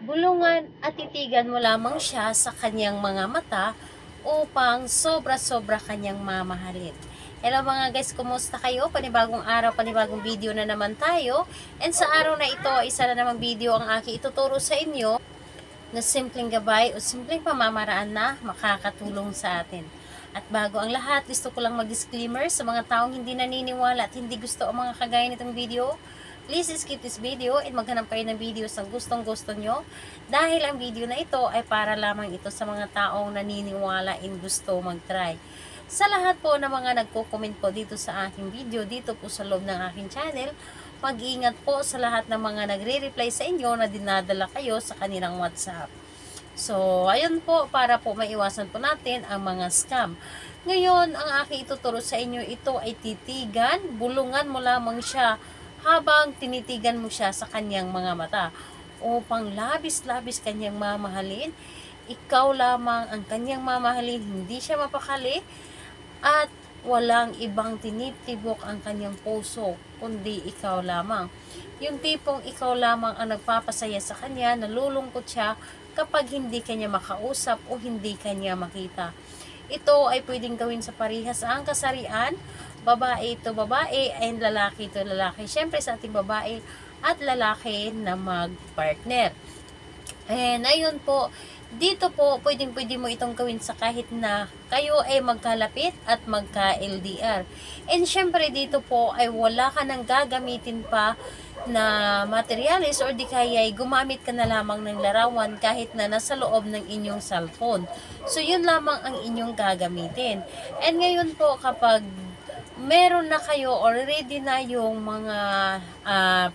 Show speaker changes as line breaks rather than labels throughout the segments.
Bulungan at titigan mo lamang siya sa kanyang mga mata upang sobra-sobra kanyang mamahalin. Hello mga guys, kumusta kayo? Panibagong araw, panibagong video na naman tayo. And sa araw na ito, isa na namang video ang aking ituturo sa inyo na simpleng gabay o simpleng pamamaraan na makakatulong sa atin. At bago ang lahat, gusto ko lang mag-disclaimer sa mga taong hindi naniniwala at hindi gusto ang mga kagaya nitong video. Please skip this video at maghanap kayo ng videos na gustong-gusto nyo dahil ang video na ito ay para lamang ito sa mga taong naniniwala in gusto mag-try. Sa lahat po ng mga nagko-comment po dito sa aking video, dito po sa loob ng aking channel, mag-ingat po sa lahat ng mga nagre-reply sa inyo na dinadala kayo sa kanilang WhatsApp. So, ayun po, para po maiwasan po natin ang mga scam. Ngayon, ang aking ituturo sa inyo, ito ay titigan, bulungan mo lamang siya habang tinitigan mo siya sa kanyang mga mata upang labis-labis kanyang mamahalin. Ikaw lamang ang kanyang mamahalin, hindi siya mapakali at walang ibang tinitibok ang kanyang puso kundi ikaw lamang. Yung tipong ikaw lamang ang nagpapasaya sa kanya, nalulungkot siya kapag hindi kanya makausap o hindi kanya makita. Ito ay pwedeng gawin sa parehas ang kasarian, babae ito babae and lalaki ito lalaki. Siyempre sa ating babae at lalaki na mag-partner. And ayun po, dito po, pwedeng-pwede mo itong gawin sa kahit na kayo ay magkalapit at magka-LDR. And syempre dito po ay wala ka nang gagamitin pa na materials or di kaya ay gumamit ka na lamang ng larawan kahit na nasa loob ng inyong cellphone. So yun lamang ang inyong gagamitin. And ngayon po kapag meron na kayo or ready na yung mga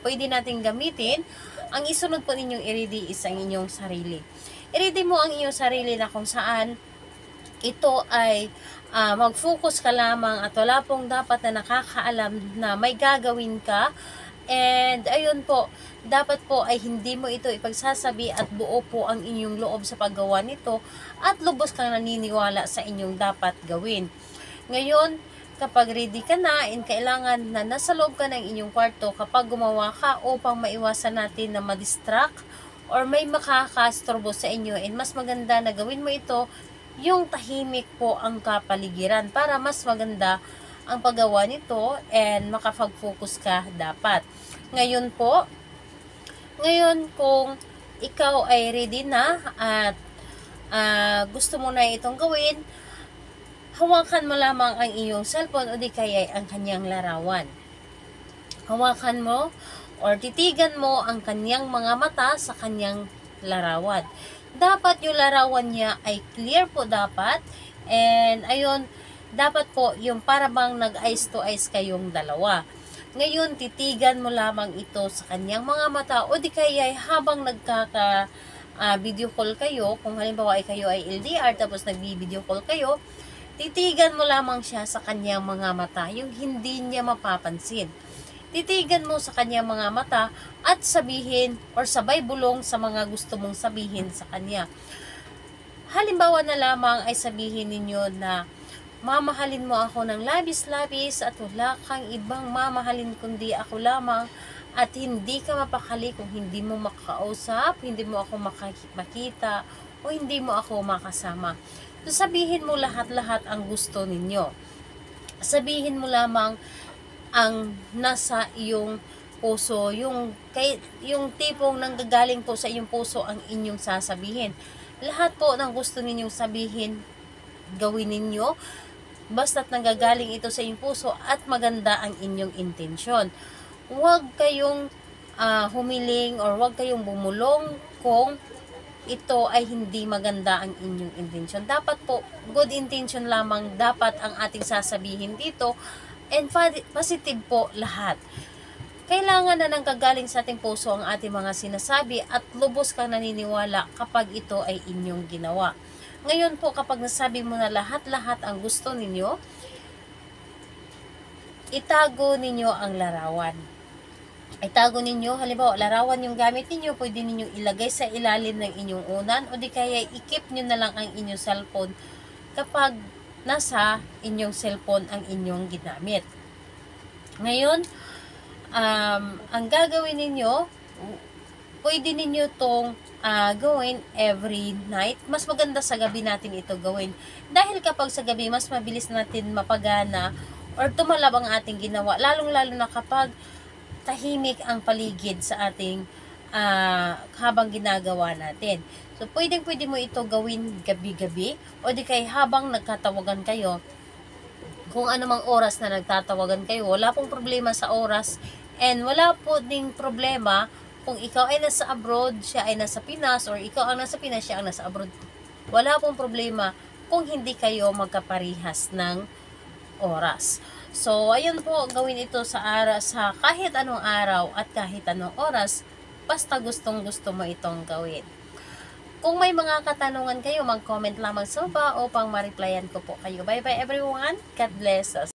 pwede nating gamitin, ang isunod po ninyong i-ready is ang inyong sarili. I-ready mo ang inyong sarili na kung saan ito ay mag-focus ka lamang at wala pong dapat na nakakaalam na may gagawin ka. And ayun po, dapat po ay hindi mo ito ipagsasabi at buo po ang inyong loob sa paggawa nito at lubos kang naniniwala sa inyong dapat gawin. Ngayon, kapag ready ka na and kailangan na nasa loob ka ng inyong kwarto kapag gumawa ka upang maiwasan natin na ma-distract or may makakastorbo sa inyo, and mas maganda na gawin mo ito yung tahimik po ang kapaligiran para mas maganda ang paggawa nito and makapag-focus ka dapat. Ngayon po, kung ikaw ay ready na at gusto mo na itong gawin, hawakan mo lamang ang iyong cellphone o di kaya ang kanyang larawan. Hawakan mo or titigan mo ang kanyang mga mata sa kanyang larawan. Dapat yung larawan niya ay clear po dapat. And ayun, dapat po yung para bang nag-eyes to eyes kayong dalawa. Ngayon, titigan mo lamang ito sa kanyang mga mata o di kaya habang nagkaka video call kayo, kung halimbawa ay kayo ay LDR tapos nagbi-video call kayo, titigan mo lamang siya sa kanyang mga mata, yung hindi niya mapapansin. Titigan mo sa kanyang mga mata at sabihin or sabay bulong sa mga gusto mong sabihin sa kanya. Halimbawa na lamang ay sabihin ninyo na mamahalin mo ako ng labis-labis at wala kang ibang mamahalin kundi ako lamang at hindi ka mapakali kung hindi mo makausap, hindi mo ako makita o hindi mo ako makasama. So sabihin mo lahat-lahat ang gusto ninyo. Sabihin mo lamang ang nasa iyong puso, yung tipong nanggagaling po sa iyong puso ang inyong sasabihin. Lahat po ng gusto ninyong sabihin, gawin ninyo, basta't nanggagaling ito sa iyong puso at maganda ang inyong intensyon. Huwag kayong humiling or huwag kayong bumulong kung ito ay hindi maganda ang inyong intensyon. Dapat po, good intention lamang dapat ang ating sasabihin dito. And positive po lahat. Kailangan na nanggagaling sa ating puso ang ating mga sinasabi at lubos kang naniniwala kapag ito ay inyong ginawa. Ngayon po, kapag nasabi mo na lahat-lahat ang gusto ninyo, itago ninyo ang larawan. Itago ninyo, halimbawa, larawan yung gamit ninyo, pwede ninyong ilagay sa ilalim ng inyong unan o di kaya i-keep nyo na lang ang inyong cellphone kapag nasa inyong cellphone ang inyong ginamit. Ngayon, ang gagawin ninyo, pwede ninyo itong gawin every night. Mas maganda sa gabi natin ito gawin. Dahil kapag sa gabi, mas mabilis natin mapagana or tumalab ang ating ginawa. Lalong-lalo na kapag tahimik ang paligid sa ating habang ginagawa natin. So, pwede mo ito gawin gabi-gabi o di kay habang nagkatawagan kayo, kung anumang oras na nagtatawagan kayo, wala pong problema sa oras and wala po ding problema kung ikaw ay nasa abroad, siya ay nasa Pinas, or ikaw ang nasa Pinas, siya ang nasa abroad. Wala pong problema kung hindi kayo magkaparihas ng oras. So, ayun po, gawin ito sa kahit anong araw at kahit anong oras, basta gustong-gusto mo itong gawin. Kung may mga katanungan kayo, mag-comment lamang sa baba upang ma-replyan ko po kayo. Bye-bye everyone. God bless us.